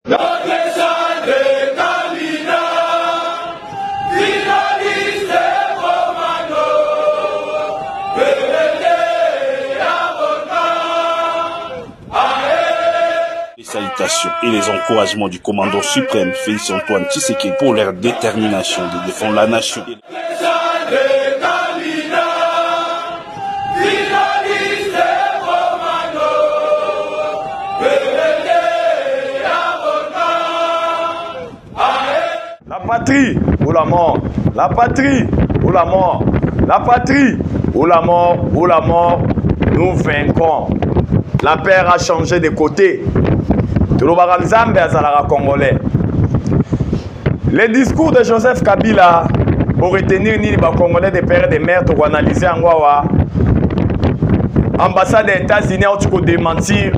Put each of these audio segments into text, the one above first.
Salutations et les encouragements du commandant suprême Félix Antoine Tshisekedi pour leur détermination de défendre la nation. La patrie ou la mort, la patrie ou la mort, la patrie ou la mort, ou la mort, nous vaincrons. La paix a changé de côté. Congolais. Les discours de Joseph Kabila pour retenir ni les Congolais des pères et des mères pour analyser en Wawa. Ambassade des États-Unis a tout démentir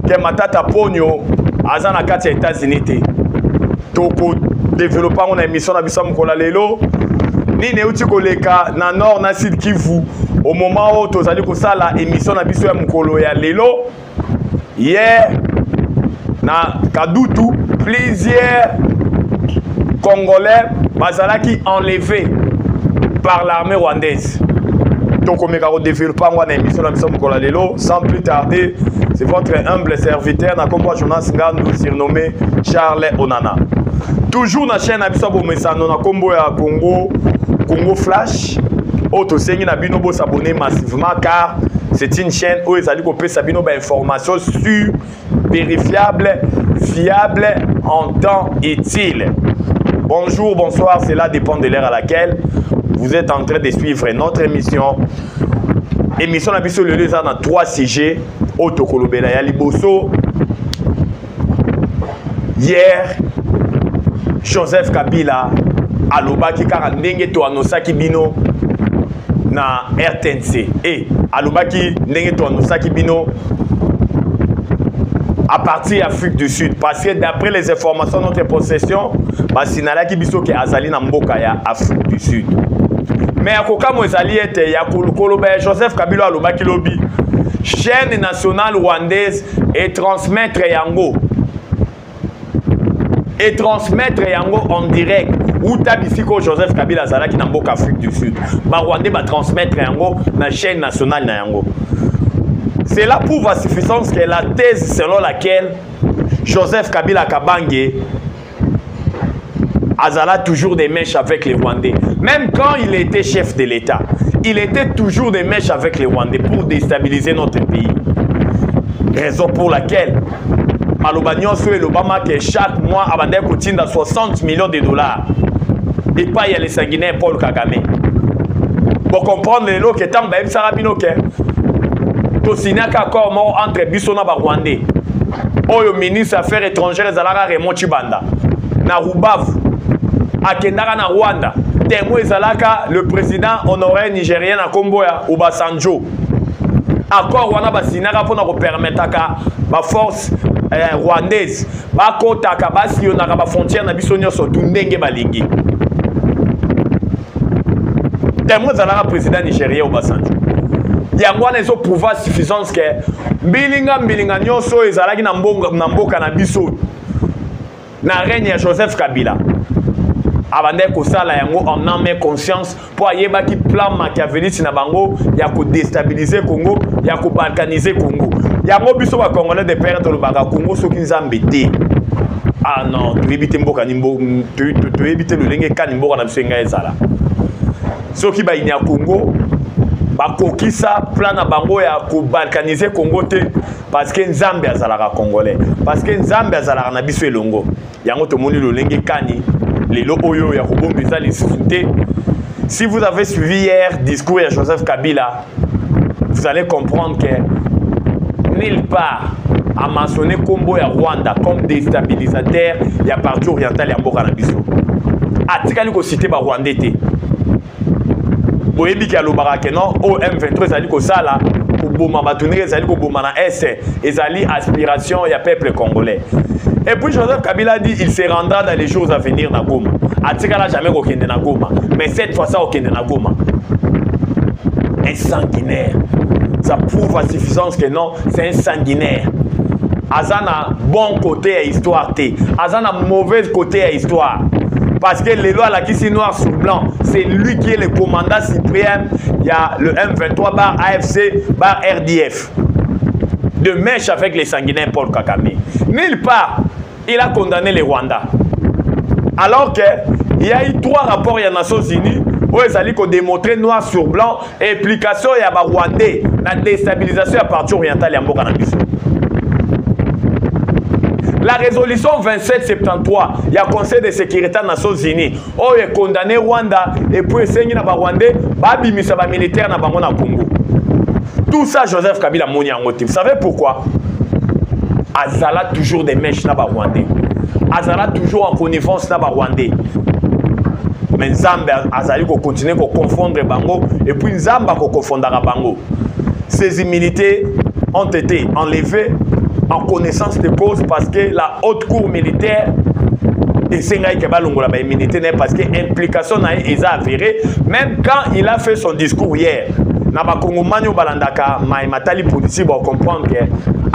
que Matata Pogno a dans les États-Unis. Toko développant une émission à Bissam Kolalelo. Ni neuti koleka na nord na sud Kivu au moment où tozali ko sala émission na biso ya mukolo ya lelo hier na Kadutu plusieurs Congolais bazalaki enlevés par l'armée rwandaise. Donc on meka ko développer une émission na biso mukolo lelo sans plus tarder, c'est votre humble serviteur na kombo Jonas Ngandu surnommé Charles Onana. Toujours na chaîne na biso bo mesano na kombo ya Congo Flash, auto sengi na bino bo s'abonner massivement car c'est une chaîne où ils allaient couper sabino ba information sûre, vérifiable, fiable en temps utile. Bonjour, bonsoir, cela dépend de l'heure à laquelle vous êtes en train de suivre notre émission. Émission na biso lelo za na 3 sujets auto kolobela ya liboso. Hier, Joseph Kabila alobaki kaka ndenge to anosaki bino na RTNC et alobaki ndenge to anosaki bino à partir d'Afrique du Sud parce que d'après les informations de notre possession basinalaki biso ke azali na mboka ya Afrique du Sud mais akoka mo ezali ete ya koloba Joseph Kabila alobaki lobi chaîne nationale rwandaise et transmettre yango en direct ou tabisiko Joseph Kabila Zalaki na mboka Afrique du Sud. Ba Rwandais ba transmettre yango na chaîne nationale na yango. Cela prouve à suffisance que la thèse selon laquelle Joseph Kabila Kabange Azala toujours des mèches avec les Rwandais. Même quand il était chef de l'État, il était toujours des mèches avec les Rwandais pour déstabiliser notre pays. Raison pour laquelle Malobagnon et l'Obama que chaque mois abandonne coûte 60 millions de dollars. Et pas y a les sanguinaires Paul Kagame. Pour comprendre les lots que tant que Sarabino que to signer un accord entre Bissona et Rwandais. Oyo ministre affaires étrangères Zalara Raymond Chibanda. Na Rubavu. Akendara na Rwanda. Témoin Zalaka le président honoraire nigérien à Komboya Obasanjo. Accord wana basinaka pour nous permettre à force rwandaise bakotaka basiyonaka ba frontière na biso nyonso ndenge balingi. Témoin zalaka président nigérien Obasanjo. Yango wana ezo prouver suffisance que mbilinga nyonso ezalaki na mboka na biso na règne ya Joseph Kabila. Abandé kosala yango en âme et conscience pour ayeba ki plan machiavélique na bango ya ko déstabiliser Congo, ya ko balkaniser Congo. Yango biso ba Congolais de père to lobaka Congo soki nzambe te. Ah non, tu éviter mboka nimbo, tu éviter le lenge kan mboka na biso nga ezala. Soki ba inya Congo ba kokisa plan na bango ya ko balkaniser Congo te parce que nzambe azalaka Congolais, parce que nzambe azalaka na biso elongo. Yango to moni le lenge kani les lots oyo ya kobomisa les sociétés. Si vous avez suivi hier discours de Joseph Kabila, vous allez comprendre que nulle part a mentionné Kombo ya Rwanda comme déstabilisateur ya partie orientale ya mboka na biso. Atikali ko cité ba Rwandais te. Boyebi ki alobaka ke non o M23 ezali ko sala ko boma batunere ezali ko boma na est ezali aspiration ya peuple congolais. Et puis Joseph Kabila dit il se rendra dans les jours à venir na Goma. Atikala jamais ko kende na Goma, mais cette fois ça ko kende na Goma. Un sanguinaire. Ça prouve à suffisance que non, c'est un sanguinaire. Azana bon côté à histoire T. Azana mauvais côté à histoire. Parce que les lois là qui sont noir sur blanc, c'est lui qui est le commandant suprême. Il y a le M23 bar AFC bar RDF. De mèche avec les sanguinaires Paul Kagame. Nulle part, il a condamné les Rwandais. Alors qu'il y a eu 3 rapports des Nations Unies où ils allaient démontrer noir sur blanc implication et Rwandais, la déstabilisation à partir orientale et Mboka Nabiso. La résolution 2773, il y a le Conseil de sécurité des Nations Unies où il a condamné Rwanda et puis il y a Rwandais, il y a militaire dans le Congo. Tout ça, Joseph Kabila moni en motif. Vous savez pourquoi? Azala toujours des mèches dans le Rwandais. Azala toujours en connivence dans le Rwandais. Mais Nzambe Azali ko continuer à confondre Bango et puis Nzamba ko confondra Bango. Ces immunités ont été enlevées en connaissance de cause parce que la haute cour militaire et c'est là que balongola ba immunité parce que implication na est avérée même quand il a fait son discours hier. Na ba Kongomani balandaka matali policier pour comprendre que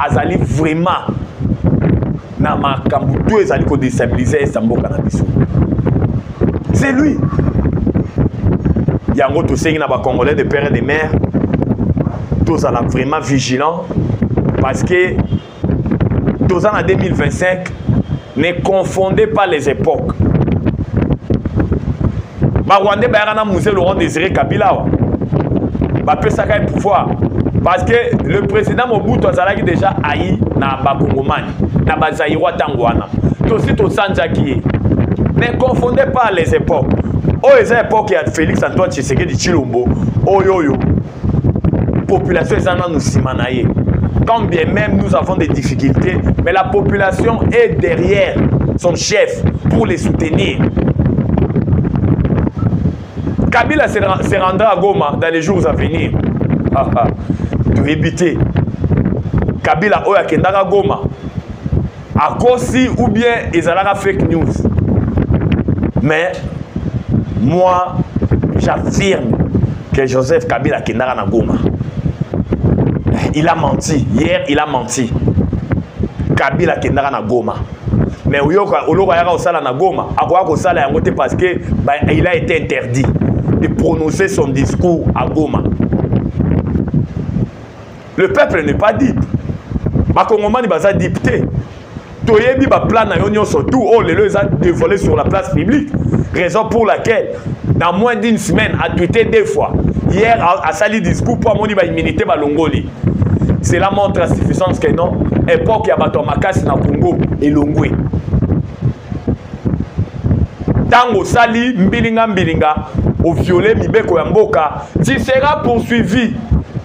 Azali vraiment na makambu tout ezali ko déstabiliser Samboka na biso. C'est lui. Yango to sengi na ba Congolais de père et de mère. Tous en vraiment vigilant parce que tous en 2025 ne confondez pas les époques. Ba Rwandais ba yana musée Laurent Désiré Kabila. Ba pesa ka pouvoir parce que le président Mobutu azalaki déjà aïe na ba Kongomani na ba Zaïrois tangwana. Tosi to sanjaki. Ne confondez pas les époques. Oh, les époques, il y a Félix Antoine Tshisekedi Tshilombo. Oh, yo, yo. Population est en nous simanaye. Quand bien même nous avons des difficultés, mais la population est derrière son chef pour les soutenir. Kabila se rendra à Goma dans les jours à venir. Tu éviter. Kabila oya kendara Goma. À Kosi ou bien Ezalaga fake news. Mais moi, j'affirme que Joseph Kabila kendara na Goma. Il a menti. Hier, il a menti. Kabila kendara na Goma. Mais Oloka yaka osala na Goma. Akoya kosala yango te parce que il a été interdit de prononcer son discours à Goma. Le peuple n'est pas dupe. Ma Congomani baza dipté. Toyebi ba plan na yon surtout oh les a dévoilé sur la place publique. Raison pour laquelle dans moins d'une semaine a tweeté 2 fois. Hier a sali discours pour amoni ba immunité ba longoli. Cela montre la suffisance que non époque ya bato makasi na Congo et Longwe. Tango sali mbilinga au violer mibeko ya mboka, tu seras poursuivi.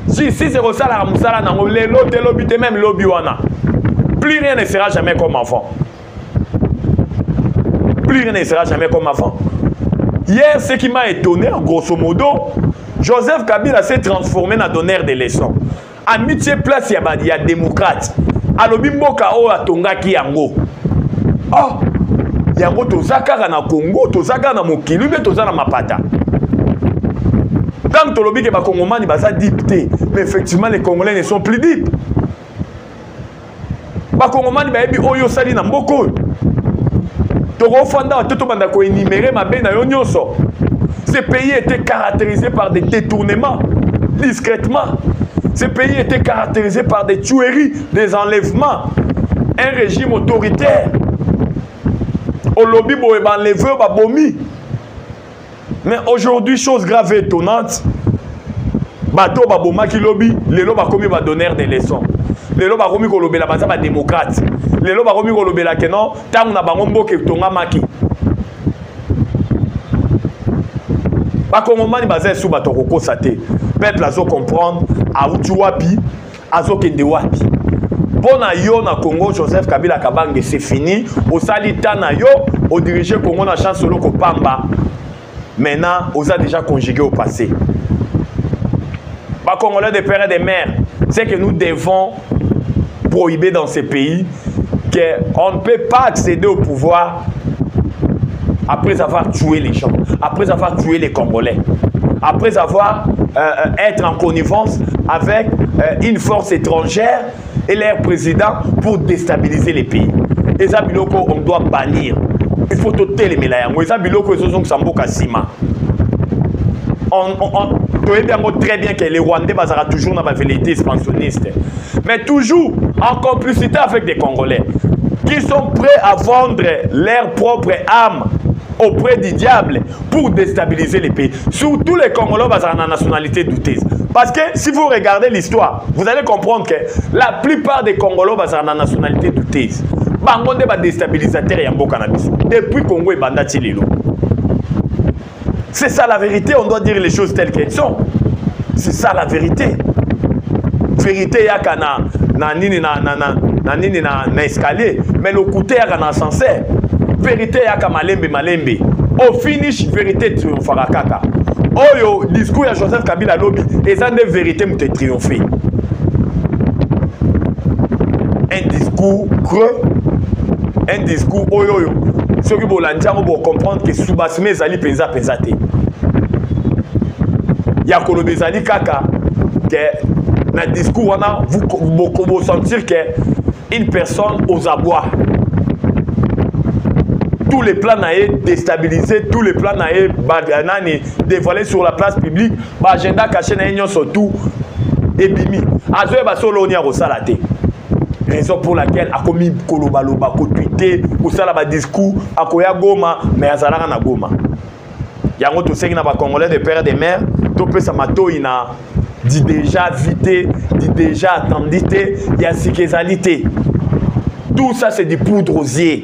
Si c'est ça la musala na lelo te lobi te même lobi wana. Plus rien ne sera jamais comme avant. Plus rien ne sera jamais comme avant. Hier, ce qui m'a étonné, grosso modo, Joseph Kabila s'est transformé dans donneur de leçons. Amitié place, il y a démocrate. Alobi mboka o atongaki yango. Oh, yango tozaka na Congo, tozaka na mokili, mais tozaka na mapata. Tant que tolobi que ba Congomani baza dipté, mais effectivement les Congolais ne sont plus dipes. Ba Congomani ba yebi oyo sali na mboko. Toko fanda toto banda ko énumérer ma be na yo nyonso. Ce pays était caractérisé par des détournements discrètement. Ce pays était caractérisé par des tueries, des enlèvements, un régime autoritaire. Au lobby boé ba enlevé ba bomi. Mais aujourd'hui, chose grave et étonnante, bato ba bomaki lobby, les loba komi ba donneur des leçons. Les loba komi ko lobela ba ba démocrate. Les loba komi ko lobela que non, tant na bango mboke tonga maki. Ba Congomani baza sous bato ko konstater. Peuple azo comprendre a uti wapi, azo kende wapi. Pona yo na Congo Joseph Kabila Kabange c'est fini, au salita na yo, au diriger Congo na chance solo ko pamba. Maintenant, on a déjà conjugué au passé. Les Congolais de père et de mère, c'est que nous devons prohiber dans ces pays qu'on ne peut pas accéder au pouvoir après avoir tué les gens, après avoir tué les Congolais, après avoir été en connivence avec une force étrangère et leur président pour déstabiliser les pays. Et ça, on doit bannir. Il faut tout les mélailles. Et ça, ils sont on très bien que les Rwandais sont toujours dans la velléité expansionniste. Mais toujours en complicité avec des Congolais qui sont prêts à vendre leur propre âme auprès du diable pour déstabiliser les pays. Surtout les Congolais ont une nationalité douteuse. Parce que si vous regardez l'histoire, vous allez comprendre que la plupart des Congolais ont une nationalité douteuse. Bangonde va déstabilisateur et Mboka na biso. Depuis Congo et Bandati Lelo. C'est ça la vérité, on doit dire les choses telles qu'elles sont. C'est ça la vérité. Vérité yaka na escalier, mais le côté yaka na ascenseur. Vérité yaka malembe. Au finish vérité triomphera kaka. Oyo discours ya Joseph Kabila lobby et ça des vérités m'ont triomphé. Un discours creux, un discours oyo. Ceux qui vont comprendre que Soubasme Zali penza te. Ya kolobe Zali kaka que dans le discours vous sentir que une personne aux abois. Tous les plans naé déstabilisés, tous les plans naé dévoilés sur la place publique, l'agenda caché na surtout et bimi. Azoé basolo ni a rosalate. Raison pour laquelle a commis kolobaloba ko tweeter ko sala ba discours akoya Goma mais azalaka na Goma. Yango to sengi na ba Congolais de père et de mère, to pesa mato ina dit déjà vité, dit déjà attendité, il y a séquezalité. Tout ça c'est du poudre aux yeux.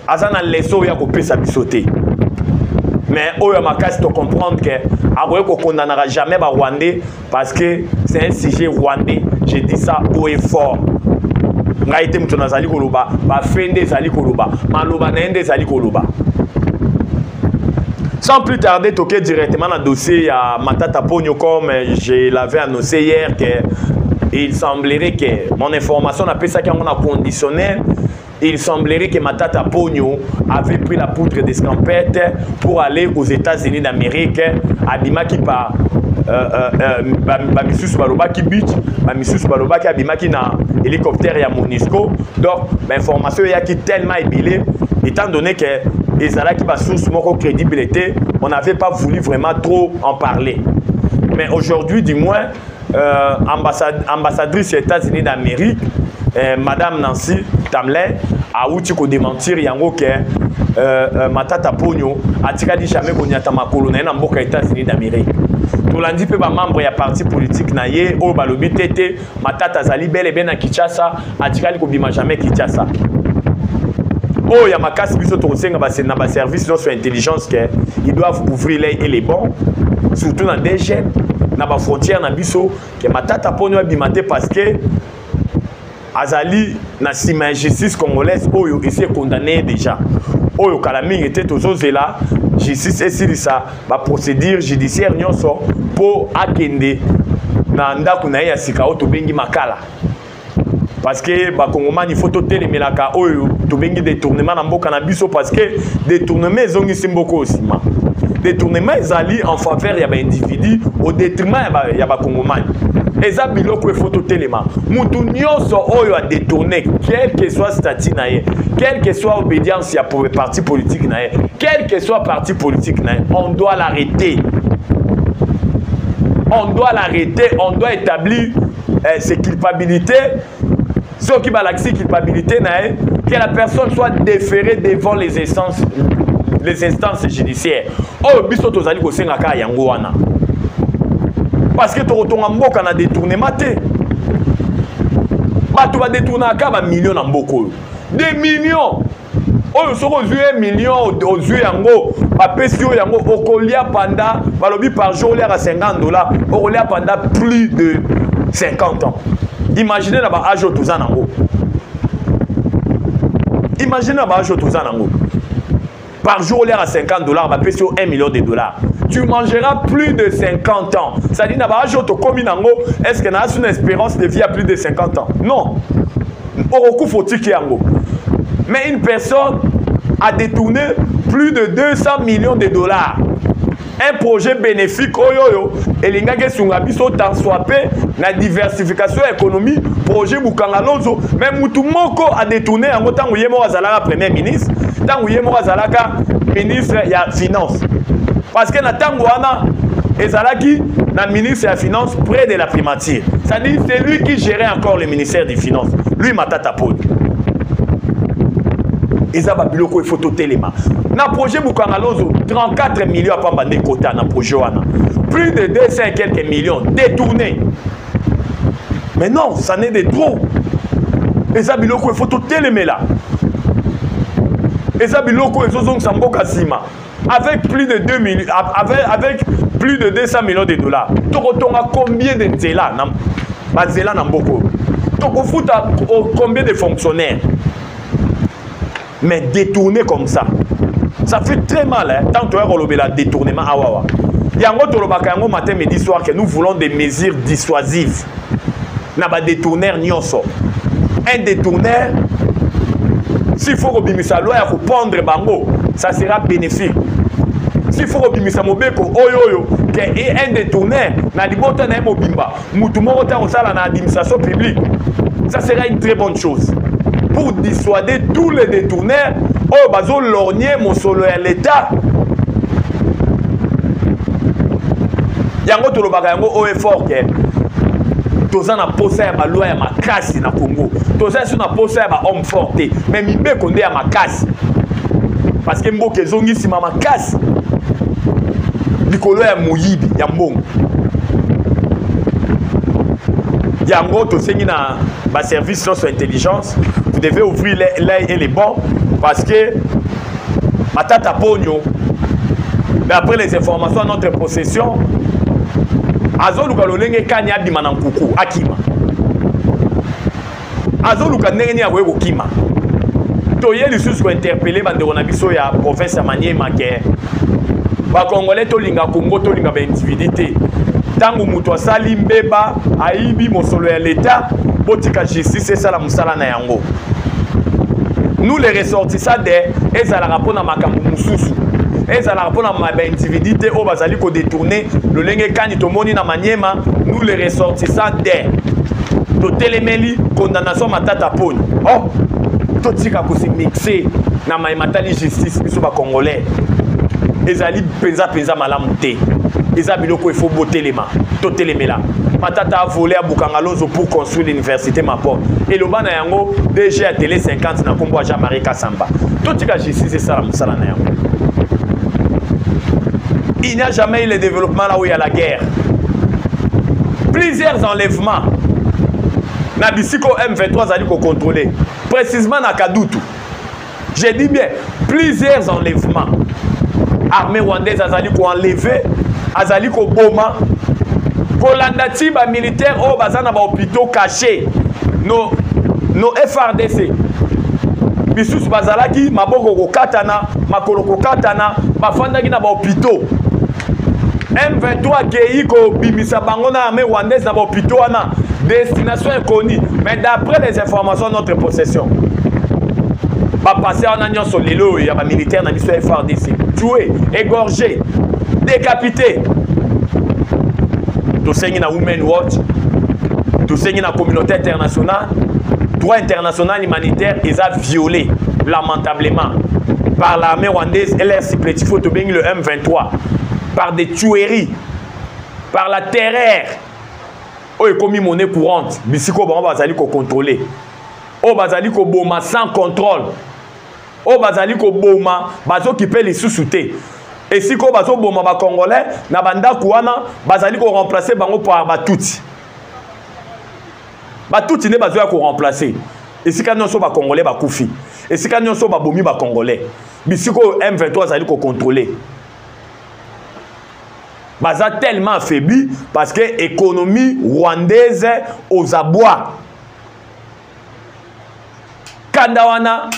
Azana leso ya ko pesa bisoté. Mais oyo makasi to comprendre que akoye ko condamnera jamais ba Rwandais parce que c'est un sujet rwandais. Je dis ça haut et fort. Ngaïté mutona zali koloba, ba fende zali koloba, maloba nende zali koloba. Sans plus tarder, toquer directement dans le dossier à Matata Pogno comme je l'avais annoncé hier que il semblerait que mon information n'a pas ça qu'on a conditionnel. Il semblerait que Matata Pogno avait pris la poudre d'escampette pour aller aux États-Unis d'Amérique, à Bimaki par Bamisus Balobaki Beach, Bamisus Balobaki Abimaki na hélicoptère et à Monisco. Donc, l'information est tellement ébillée, étant donné que les Alaks qui va source mon crédibilité, on n'avait pas voulu vraiment trop en parler. Mais aujourd'hui, du moins, ambassadrice des États-Unis d'Amérique, Madame Nancy Tamlin a outil qu'on démentir yango que Matata Pogno a tiré jamais qu'on y a tama colonel en boka États-Unis d'Amérique. Tout lundi peu membre ya parti politique naie au balobi tete Matata Zali bel et bien à Kinshasa a tiré qu'on bima jamais Kinshasa. Oh ya makasi biso to senga ba c'est na ba service non sur intelligence que ils doivent ouvrir les et les bons surtout dans des jeunes na ba frontière na biso que Matata Pogno a bimate parce que Azali na sima justice congolaise oyo essaie condamné déjà oyo kalami était toujours là justice et ça ba procédure judiciaire nyonso pour akende na ndako na ya sika oto bengi makala parce que ba kongomani il faut toter les melaka oyo to bengi détournement na mboka na biso parce que détournement zongi simboko osima détournement ezali en faveur ya ba individu au détriment ya ba kongomani. Et ça, il faut tout élément. Moutounioso oyo a détourné, quel que soit statut naïe, quelle que soit obédience pour le parti politique naïe, quel que soit parti politique naïe, on doit l'arrêter. On doit l'arrêter, on doit établir ses culpabilités. Ce qui va l'accès culpabilité naïe, que la personne soit déférée devant les instances judiciaires. Oh, biso tozali ko senga ka yango wana. Parce que tu retournes en Mboka na détournement te. Bah tu vas détourner à 1 million en Mboko. Des millions. Oh so ko 1 million aux yeux yango, ba pesio yango okolia pendant balobi par jour l'air à $50, okolia pendant plus de 50 ans. Imaginez là-bas âge au tozan yango. Imaginez là-bas âge au tozan yango. Par jour l'air à $50, ba pesio $1 million. Tu mangeras plus de 50 ans. Ça dit, est-ce que tu as une espérance de vie à plus de 50 ans? Non. Mais une personne a détourné plus de $200 millions. un projet bénéfique oyoyo elingaki esunga biso tant soit peu na diversification économie projet Bukanga Lonzo même mutu moko a détourné yango tango ye moko azalaka premier ministre tango ye moko azalaka ministre ya finance parce que na tango wana ezalaki na ministre ya finance près de la primature c'est-à-dire c'est lui qui gérait encore le ministère des finances lui Matata Ponyo ezaba biloko il faut totelema na projet Bukanga Lonzo 34 millions à pambande kota na projet wana plus de 200 et quelques millions détournés mais non ça n'est de trop ezaba biloko il faut totelemela ezaba biloko ezozongisa mboka sima avec plus de 2 millions avec plus de 200 millions de dollars tokotonga combien de nzela na bazela na mboko tokofuta combien de fonctionnaires mais détourné comme ça fait très mal hein? Tant que tu as détournement awawa yango tolobaka yango matin midi soir que nous voulons des mesures dissuasives na ba détourneur nyonso un détourneur s'il faut obimisa loi ya ko pondre bango ça sera bénéfique s'il faut obimisa mobeko oyoyo que un détourneur na libota na mobimba mutu moko ta osala na administration publique ça sera une très bonne chose pour dissuader tous les détourneurs oh bazo lorgner mon solo à l'état yango tolobaka yango o effort que toza na posa ya balwa ya makasi na Congo toza sur na posa ya ba homme forte mais mibeko nde ya makasi parce que mboka ezongi sima makasi likolo ya moyibi ya mbongo yango tosengi na ba service socio intelligence vous devez ouvrir l'œil et les bons parce que Matata Ponyo d'après les informations à notre possession azoluka lolenge kanya bima na nkuku akima azoluka ndenge ni akoye kokima toye lisusu ko interpeller bandeko na biso ya province ya Maniema ke ba congolais tolinga Congo tolinga ba individualité tangu mutu asali mbeba aibi mosolo ya l'état botika justice sala musala na yango nous les ressortissants de ezalaka pona makambo mususu ezalaka pona ba individualité o bazali ko détourner le lenge kani tomoni na Maniema nous les ressortissants de totelemeli condamnation Matata Ponyo oh totika ko se mixer na matali justice biso ba congolais ezali penza malamu te eza biloko il faut botelema totelemela Matata a volé à Bukanga Lonzo pour construire l'université Mapon et le bana yango DG à télé 50 na kombo Jean-Marie Kassamba totika justice ça la musala na yango il n'y a jamais eu le développement là où il y a la guerre plusieurs enlèvements na bisiko M23 zali ko contrôler précisément na Kadutu j'ai dit bien plusieurs enlèvements armée rwandaise azali ko enlever azali ko boma kolanda tiba militaire o bazana ba hôpitaux cachés no FRDC bisusu bazalaki maboko ko katana makolo ko katana bafandaki na ba hôpitaux M23 kei ko bimisa bango na armée rwandaise na ba hôpitaux wana destination inconnue mais d'après les informations de notre possession ba passer en agnon sur lelo ya ba militaire na biso FRDC tué égorgé décapité tosengi na Women Watch tosengi na communauté internationale droit international humanitaire est violé lamentablement par l'armée rwandaise et leurs supplétifs autobéni le M23 par des tueries par la terreur oh et comme monnaie courante bisiko bango bazali ko contrôler oh bazali ko boma sans contrôle oh bazali ko boma bazo kipe les sous-soutés et si ko bazo boma ba congolais na banda kuana bazali ko remplacer bango par batuti ne bazo ya ko remplacer et si kanyo so ba congolais ba kufi et si kanyo so ba bomi ba congolais bisiko M23 bazali ko contrôler baza tellement affaibli parce que l'économie rwandaise aux abois. Kandawana,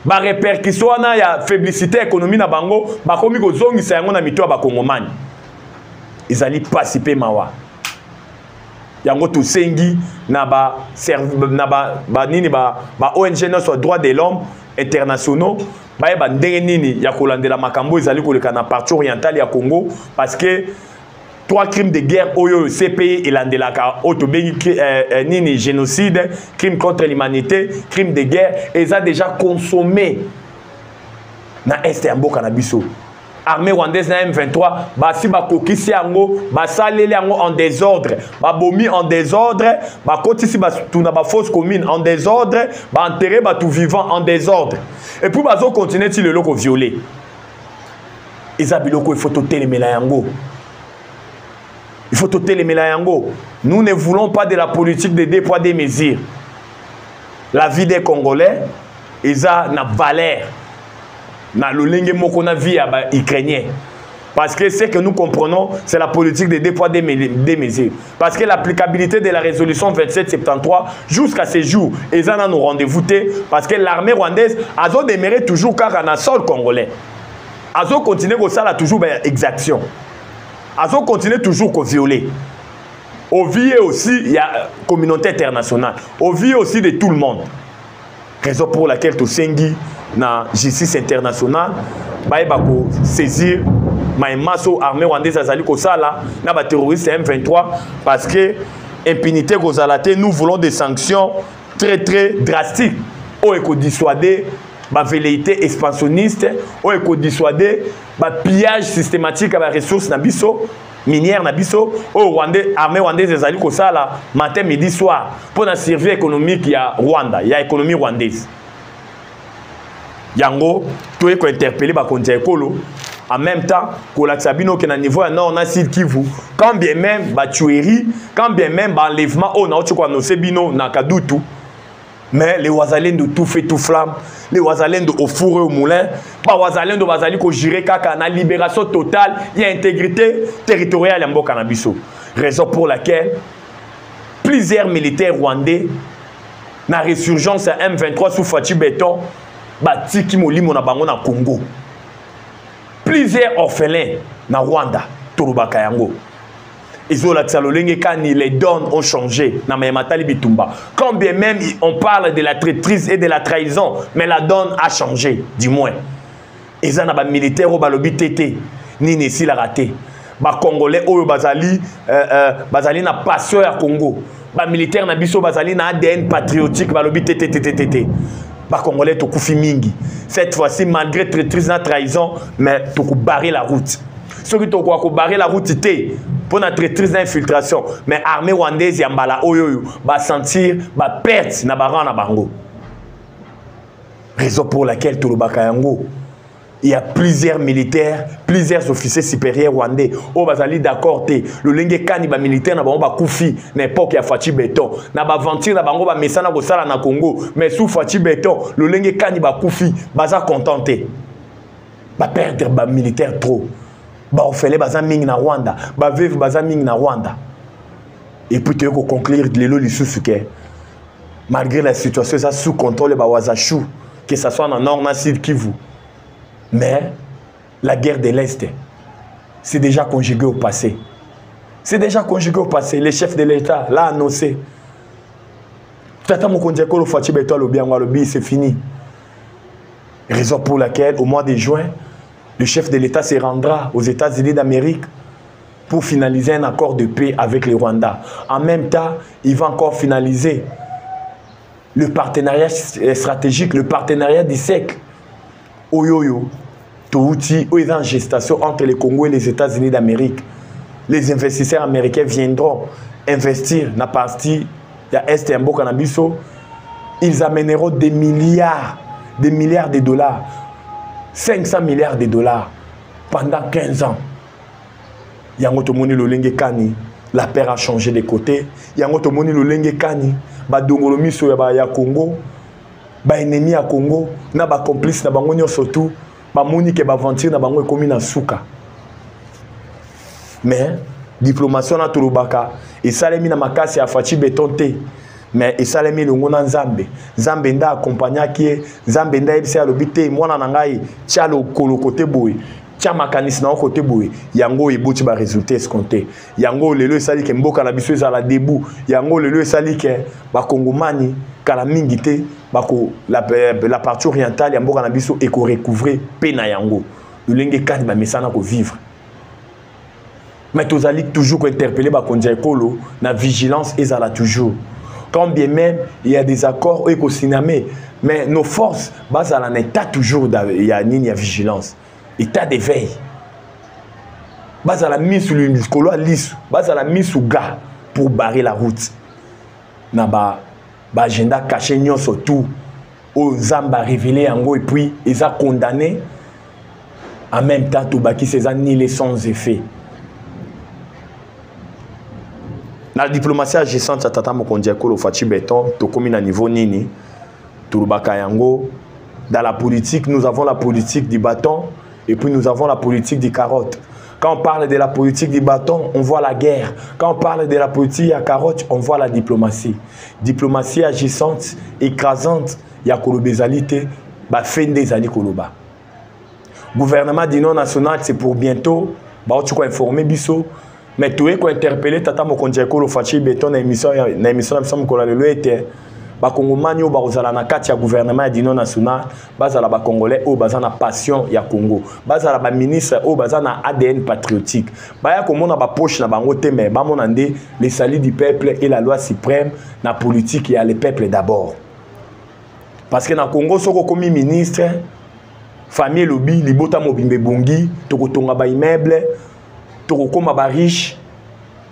ba répercussion wana ya faiblicité économie na bango, ba komi ko zongisa yango na mito ba kongomani. Ils allaient participer mawa. yango to sengi na ba ONG na so droit de l'homme internationaux ba ndenge nini ya kolandela makambo ezali koleka na partie orientale ya Congo parce que 3 crimes de guerre oyo CPI elandelaka otobengi nini génocide, crime contre l'humanité, crime de guerre et ça déjà consommé na est ya mboka na biso. Armée rwandaise na M23 basi bakokisi yango basaleli yango en désordre, babomi en désordre, bakotisi batuna ba fosse commune en désordre, ba enterrer batou vivant en désordre. Et puis bazo continuer ti le loko violer. Eza biloko il faut totelemela yango. Il faut totelemela yango. Nous ne voulons pas de la politique de deux poids deux mesures. La vie des Congolais eza na valeur. Na lolenge moko na vie ya ukrainien. Parce que ce que nous comprenons, c'est la politique de deux poids deux mesures. Parce que l'applicabilité de la résolution 2773 jusqu'à ce jour, ils en ont nos rendez-vous. Parce que l'armée rwandaise a demeuré toujours car on a sol congolais. Ils ont continué comme ça, toujours exaction. Ils ont continué toujours à violer. Au vie aussi, il y a la communauté internationale. Au vie aussi de tout le monde. Raison pour laquelle tout sengi na justice internationale ba saisir maïmaso armée rwandaise azali kosala na ba terroristes M23 parce que impunité kozalate nous voulons des sanctions très drastiques au éco dissuader ba velléité expansionniste au éco dissuader ba pillage systématique à ba ressources na biso minière na biso au Rwanda armée rwandaise ezali kosala matin midi soir pour la survie économique ya Rwanda ya économie rwandaise. Yango, tout est interpellé par Kontekolo. En même temps, Kolak-Sabino qui est à niveau nord, on a Sud Kivu. Quand bien même, bah tuerie, quand bien même, bah enlèvement, on a quoi, nos Sebino, Nakadutu. Mais les Ouazalins de tout fait tout flamme, les Ouazalins de au four et au moulin, pas Ouazalins de Ouazali ko jire kaka na libération totale, il y a intégrité territoriale en Bokanabiso. Raison pour laquelle plusieurs militaires rwandais, na résurgence à M23 sous Fachi Béton, batiki molimo na bango na Congo. Plusieurs orphelins na Rwanda, Torobaka yango. Izola Tsalolenge Kani, les dons ont changé. Na Mayamatali Bitumba. Quand bien même on parle de la traîtrise et de la trahison, mais la donne a changé, du moins. Ils ont des militaires au balobi tété, ni Nessi l'a raté. Ba Congolais au Bazali, Bazali na passion à Congo. Ba militaire na biso Bazali na ADN patriotique balobi tété. Ba Congolais to koufi mingi. Cette fois-ci, malgré traîtrise et trahison, mais to barrer la route. Ceux qui ont barrer la route pour la traîtrise d'infiltration, mais l'armée rwandaise yambala oyoyo va sentir va perdre na baran na bango. Raison pour laquelle Tolobaka yango, il y a plusieurs militaires, plusieurs officiers supérieurs rwandais. Oh bazali d'accord te. Le lenge kani ba militaire na bango ba kufi n'importe ya Fachi Béton. Na ba ventir na bango ba mesana ko sala na Congo, mais sous Fachi Béton, le lenge kani ba kufi baza contenté. Ba perdre ba militaire trop. Ba ofele baza mingi na Rwanda, ba veuve baza mingi na Rwanda. Et puis tu veux conclure lelo lisusu ke malgré la situation ça sous contrôle ba wazachou que ça soit en nord na sud Kivu. Mais la guerre de l'Est, c'est déjà conjugué au passé. C'est déjà conjugué au passé. Le chef de l'État l'a annoncé. Tata Mokondjeko, le Fachi Béton, le Biangwalobi, c'est fini. Raison pour laquelle, au mois de juin, le chef de l'État se rendra aux États-Unis d'Amérique pour finaliser un accord de paix avec le Rwanda. En même temps, il va encore finaliser le partenariat stratégique, le partenariat du siècle. Oyoyo, Touti, où est en gestation entre le Congo et les États-Unis d'Amérique. Les investisseurs américains viendront investir dans la partie de l'Est et Canabiso. Ils amèneront des milliards de dollars, 500 milliards de dollars pendant 15 ans. Yango tomoni lolenge kani, la paix a changé de côté. Yango tomoni lolenge kani, ba dongolomi so ya Congo. Ba ennemi à Congo, na ba complice na bango nyo surtout, ba moni ke ba aventure na bango ekomi na suka. Mais diplomatie na Tolobaka, et salemi na makasi a Fachi Béton te, mais et salemi longo na Nzambe. Nzambe nda accompagna qui Nzambe nda ebisa lobité mwana na ngai tia lo kolo côté boy. tia makanisi na côté boye yango eboti ba résultat escompté yango lelo esali ke mboka na biso ezala debout yango lelo esali ke ba kongomani kala mingi te bako la partie orientale ya mboka na biso eko recouvrer pe na yango lolenge kati ba mesana ko vivre mais tozali toujours ko interpeller ba kondia ekolo na vigilance ezala toujours quand bien même il y a des accords éco-sinamé mais nos forces bazala na état toujours il y a nini ya vigilance état d'éveil. Bas à la mise sur le muscolo à l'issue. Bas à la mise sous gars pour barrer la route. Na ba agenda caché nyon surtout aux âmes révélés en gros et puis ils ont condamné en même temps tout baki ces annulés sans effet. La diplomatie agissante à tata mokondia kolo fachi béton to komi na niveau nini turubaka yango. Dans la politique nous avons la politique du bâton. Et puis nous avons la politique des carottes. Quand on parle de la politique du bâton, on voit la guerre. Quand on parle de la politique à carottes, on voit la diplomatie. Diplomatie agissante, écrasante, il y a kolobezalité, bah fin des années koloba. Gouvernement d'union nationale, c'est pour bientôt, bah tu peux informer biso, mais tu es quoi interpeller tata mokondia kolo fachi béton na émission na kola lelo était ba kongomani o ba ozala na kati ya gouvernement d'union nationale bazala ba congolais o bazana passion ya Congo bazala ba ministre o bazana ADN patriotique baya komona ba poche na bango te mais ba mona nde les salut du peuple et la loi suprême na politique ya le peuple d'abord parce que na Congo soko komi ministre famille lobby libota mobimbe bongi tokotonga ba immeuble tokokoma ba riche.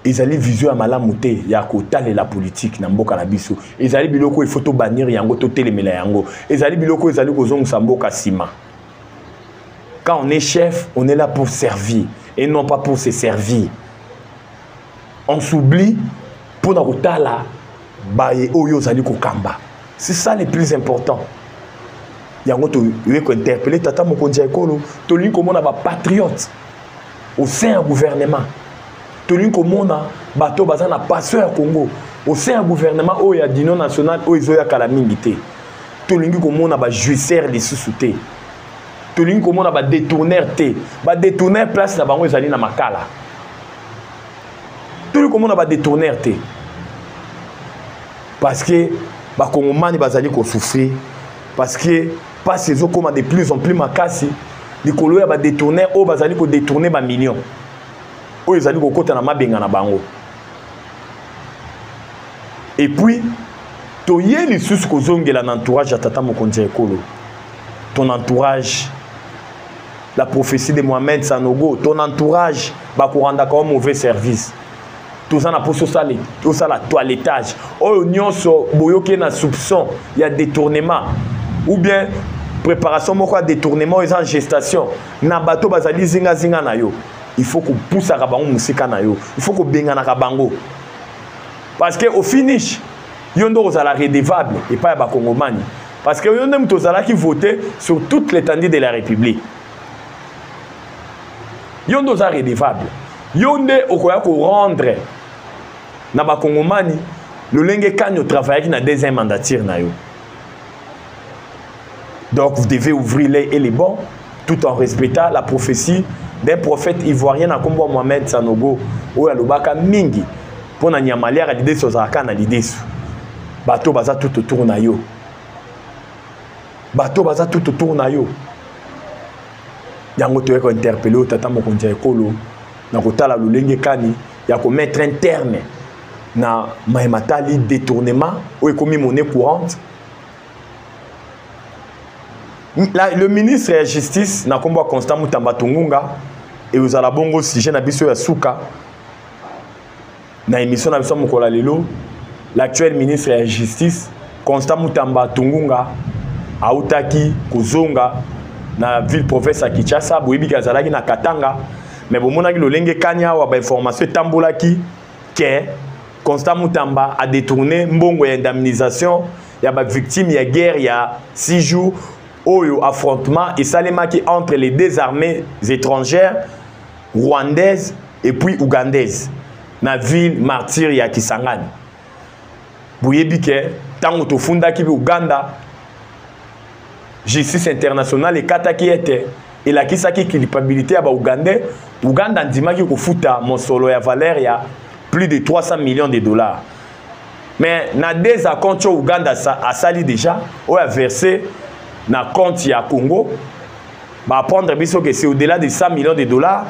Ils allaient vision à malamouté, il y a côté la politique na mboka na biso. Ils allaient biloko il faut to bannir yango to telemela yango. Ils allaient biloko ils allaient kozong samboka sima. Quand on est chef, on est là pour servir et non pas pour se servir. On s'oublie pour na kotala baye oyo zali kokamba. C'est ça le plus important. Yango to yeko interpeller tata mokondia ekolo, to li komona ba patriote au sein du gouvernement. Tout le monde a bateau bazan a passé à Congo au sein du gouvernement où il y a d'union nationale où ils ont ya calamité. Tout le monde a ba jouisseur les sous-soutés. Tout le monde a ba détourner té, ba détourner place na bango ezali na makala. Tout le monde a ba détourner té. Parce que ba kongomani bazali ko souffrir parce que pas ces eaux comme de plus en plus makasi, les colo ya ba détourner au bazali ko détourner ba millions. Et puis, tu y les sous l'entourage de Tata Mokondia Ekolo. Ton entourage, la prophétie de Mohamed Sanogo, ton entourage va rendre un mauvais service. Tout ça, tout ça, la toilettage. Oh, union so boyoke na soupçon, il y a détournement. Ou bien, préparation, moko détournement, ils en gestation. Na bateau bazali zinga zinga na yo. Il faut qu'on pousse à Rabango Moussika na yo. Il faut qu'on benga na Rabango. Parce que au finish, yondo ozala redevable et pas ba Congomani. Parce que yondo mtozala qui votait sur toute l'étendue de la République. Yondo ozala redevable. Yonde okoya ko rendre na ba Congomani le lenge kanyo travailler qui na deuxième mandature na yo. Donc vous devez ouvrir les et les bons tout en respectant la prophétie d'un prophète ivoirien à Kombo Mohamed Sanogo ou à Lubaka Mingi pour na nyamalia l'idée sur Zaka na l'idée bateau baza tout autour na yo bateau baza tout autour na yo yango to ko interpeller tata mokondia ekolo na kotala lulenge kani ya ko mettre un terme na mahematali détournement ou ekomi monnaie courante. Le ministre de la Justice na kombo Constant Mutamba Tungunga et vous allez bongo sujet na biso ya suka na émission na biso mokola lelo l'actuel ministre de la Justice Constant Mutamba Tungunga autaki kozonga na ville province ya Kinshasa boyebi kazalaki na Katanga mais bomonaki lolenge kanya wa ba information tambolaki que Constant Mutamba a détourné mbongo ya indemnisation ya ba victime ya guerre ya 6 jours au affrontement et salemaki entre les deux armées étrangères rwandaises et puis ougandaises na ville martyre ya Kisangani. Boyebi ke tango to funda ki Uganda justice internationale et kataki était et la qui sa qui culpabilité à Ougandais Ouganda ndimaki ko futa mosolo ya valeur ya plus de 300 millions de dollars. Mais na des comptes Ouganda a sali déjà ou a versé na compte ya Congo ba prendre biso que c'est au-delà de 100 millions de dollars.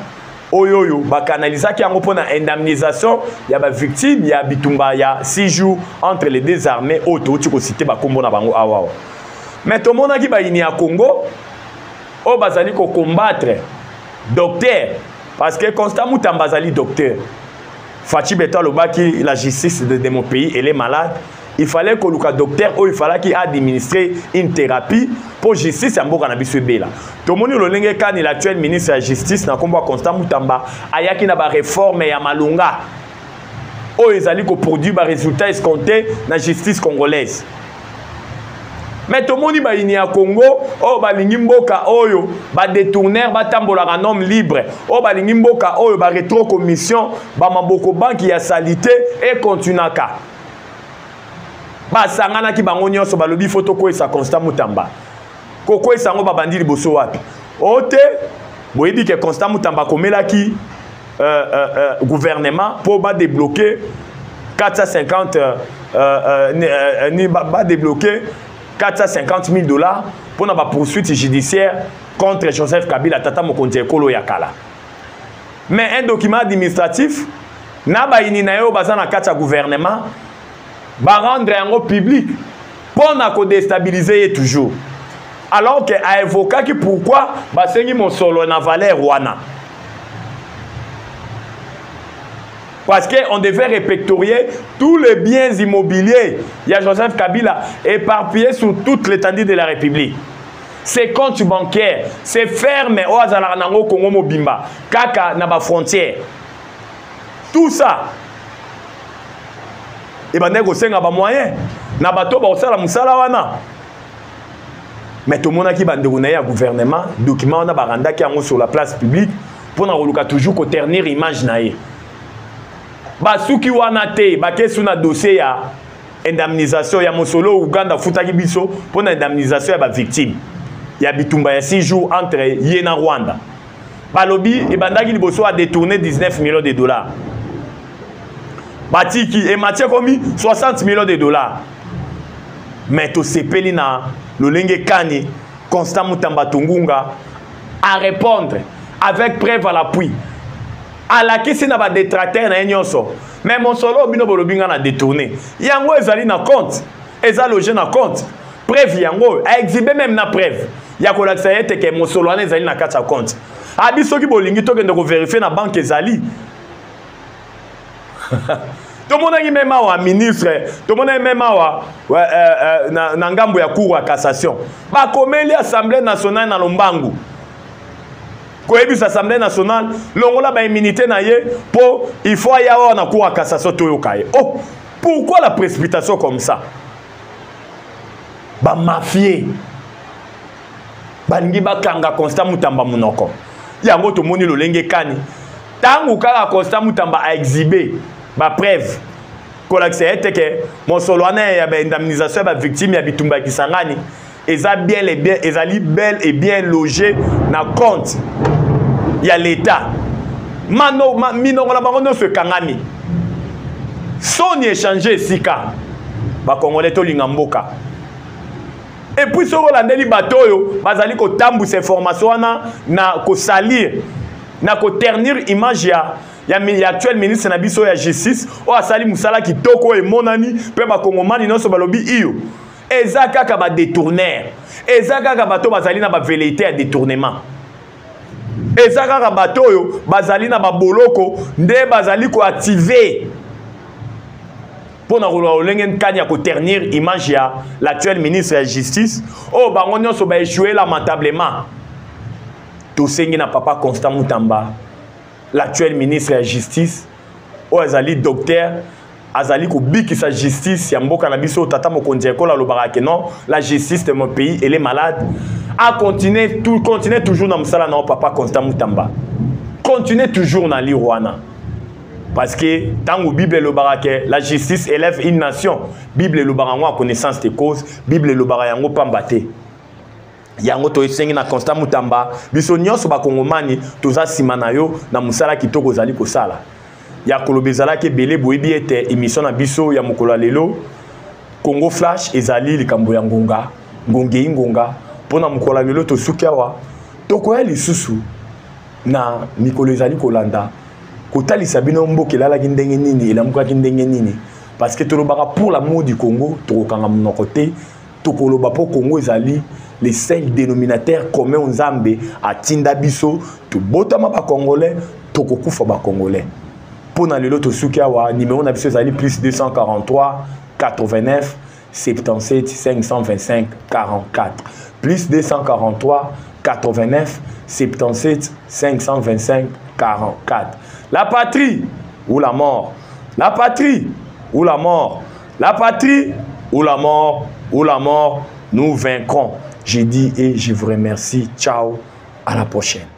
Oyoyo ba canaliser qui en pour indemnisation ya ba victime ya bitumba ya 6 jours entre les deux armées auto tu ko citer ba kombo na bango awa. Mais tout le monde qui ba ini ya Congo o bazali ko combattre docteur parce que Constant Mutamba zali docteur. Fachi Beto Lobaki, la justice de mon pays, elle est malade. Il fallait que le docteur ou il fallait qu'il administre une thérapie pour justice en Bokanabis Bela. Tout le monde le kan l'actuel ministre de la justice na kombo Constant Mutamba ayaki na ba réforme ya malunga. O ezali ko produit ba résultat escompté na justice congolaise. Mais tout le monde ba ini ya Congo, oh ba lingi mboka oyo, ba détourner ba tambola un homme libre, oh ba lingi mboka oyo ba rétro commission, ba maboko banki ya salité et continuaka. Ba sangana ki bango nyonso ba lobi photo ko esa Constant Mutamba. Koko esango ba bandi liboso wapi. Ote, boyebi ke Constant Mutamba komela ki gouvernement pour ba débloquer 450 ba débloquer 450 000 dollars pour la poursuite judiciaire contre Joseph Kabila Tata Mokonzi Ekolo Yakala. Mais un document administratif, n'a pas ini na yo bazana kacha gouvernement, va rendre un public pour na déstabiliser toujours. Alors que a évoqué que pourquoi basengi mon solo na valeur wana. Parce qu'on devait répertorier tous les biens immobiliers. Il y a Joseph Kabila éparpillé sur toute l'étendue de la République. Ses comptes bancaires, ses fermes au Azalanango Congo Mobimba, Kaka Naba frontière. Tout ça. Et bien, on a des moyens. Nabato ba osala musala wana. Mais tout le monde qui a un gouvernement, document on a baranda qui est sur la place publique pour na toujours ternir l'image naïe. Basuki wana te bakesu na dossier ya indemnisation ya mosolo Uganda futaki biso pour na indemnisation ya ba victime ya bitumba ya 6 jours entre ye na Rwanda balobi e bandaki liboso a détourné 19 millions de dollars batiki e matie komi 60 millions de dollars mais to sepeli na lolenge kani Constant Mutamba Tungunga à répondre avec preuve à l'appui. À la question na ba détracteur na nyonso mais mon solo bino bolobinga na détourné yango ezali na compte eza logé na compte preuve yango a exhibé même na preuve ya ko lakisa yete ke mon solo na ezali na kata compte abiso ki bolingi to kende ko vérifier na banque ezali to mona ki même wa ministre to mona même wa na ngambo ya cour ya cassation ba komeli assemblée nationale na Lombangu. Koyebi l'Assemblée nationale, l'ongola ba immunité na ye pour il faut y avoir na cour à cassation to yokaye. Oh, pourquoi la précipitation comme ça? Ba mafié. Ba ngi ba kanga Constant Mutamba munoko. Yango to moni lolenge kani. Tangu kaka Constant Mutamba a exhibé ba preuve. Ko l'accepte que mon soloana ya ba indemnisation ba victime ya bitumba kisangani. Eza bien et bien, ezali bel et bien logé na compte. Il y a l'État. Mano, minongo na bango se kangami. Soni échangé sika. Ba Congolais to lingamboka. Et puis sur landeli batoyo, bazali ko tambu ces formations na ko salir, na ko ternir image ya actuel ministre na biso ya justice o asali musala kitoko e monani pe ba kongomani no so balobi iyo. Eza kaka ba détourner. Eza kaka bato bazali na ba velléité à détournement. Eza kaka bato yo bazali na ba boloko nde bazali ko activer pour na rolo lenguen kanya ko ternir image ya l'actuel ministre de la justice o bango nyonso ba échouer lamentablement. To sengi na papa Constant Mutamba l'actuel ministre de la justice o azali docteur azali ko biki sa justice ya mboka na biso tata Mokonzi Ekolo lobaka ke non la justice de mon pays elle est malade a continuer toujours na musala na papa Constant Mutamba continuer toujours na Rwanda parce que tango Bible lobaka ke la justice élève une nation Bible lobaka ngo connaissance de cause Bible lobaka yango pambate yango to esengi na Constant Mutamba biso nyonso ba kongomani toza sima na yo na musala kitoko zali kosala ya kolobezala ke belé boyebi ete émission na biso ya mokolo lelo Congo Flash ezali likambo ya ngonga ngonge ngonga pona mokolo lelo to sukiawa tokoya lisusu na mikolo ezali kolanda kotalisa bino mbokela ki ndenge nini elamuka ki ndenge nini parce que tolobaka pour l'amour du Congo tokokanga monoko te tokoloba po Congo ezali les seul dénominateur commun aux Zambé à Tindabiso, tout botama ba Congolais, tokokufa ba Congolais. Pour na lelo to sukiawa numéro na biso zali plus 243 89 77 525 44 plus 243 89 77 525 44. La patrie ou la mort, la patrie ou la mort, la patrie ou la mort, ou la mort, nous vaincrons. J'ai dit et je vous remercie. Ciao, à la prochaine.